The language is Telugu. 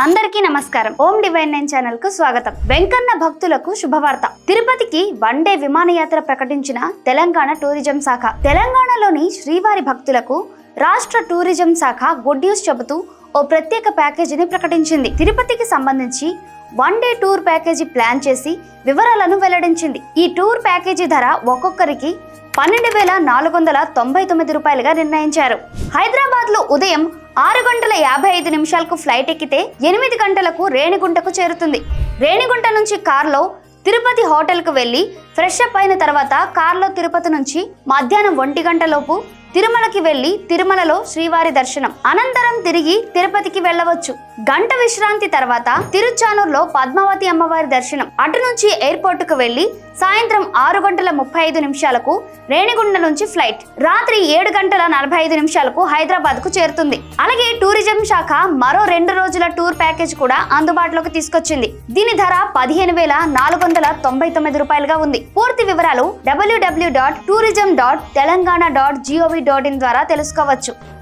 అందరికీ నమస్కారం. ఓం డివైన్ 9 ఛానల్ కు స్వాగతం. వెంకన్న భక్తులకు శుభవార్త. తిరుపతికి వన్ డే విమానయాత్ర ప్రకటించిన తెలంగాణ టూరిజం శాఖ. తెలంగాణలోని శ్రీవారి భక్తులకు రాష్ట్ర టూరిజం శాఖ గుడ్ న్యూస్ చెబుతూ ఓ ప్రత్యేక ప్యాకేజీని ప్రకటించింది. తిరుపతికి సంబంధించి one day tour package plan చేసి వివరాలను వెల్లడించింది. ఈ టూర్ ప్యాకేజీ ధర ఒక్కొక్కరికి 12,499 రూపాయలుగా నిర్ణయించారు. హైదరాబాద్ లో ఉదయం 6:55 ఫ్లైట్ ఎక్కితే 8 గంటలకు రేణిగుంటకు చేరుతుంది. రేణిగుంట నుంచి కార్లో తిరుపతి హోటల్కు వెళ్లి ఫ్రెష్ అప్ అయిన తర్వాత కార్లో తిరుపతి నుంచి మధ్యాహ్నం 1 గంటలోపు తిరుమలకి వెళ్లి తిరుమలలో శ్రీవారి దర్శనం అనంతరం తిరిగి తిరుపతికి వెళ్ళవచ్చు. గంట విశ్రాంతి తర్వాత తిరుచానూరులో పద్మావతి అమ్మవారి దర్శనం. అటు నుంచి ఎయిర్పోర్ట్ కు వెళ్లి సాయంత్రం 6:35 రేణిగుండ నుంచి ఫ్లైట్. రాత్రి 7:45 హైదరాబాద్ కు చేరుతుంది. అలాగే టూరిజం శాఖ మరో 2 రోజుల టూర్ ప్యాకేజ్ కూడా అందుబాటులోకి తీసుకొచ్చింది. దీని ధర 15,499 రూపాయలుగా ఉంది. పూర్తి వివరాలు www.tourism.telangana.gov.in ద్వారా తెలుసుకోవచ్చు.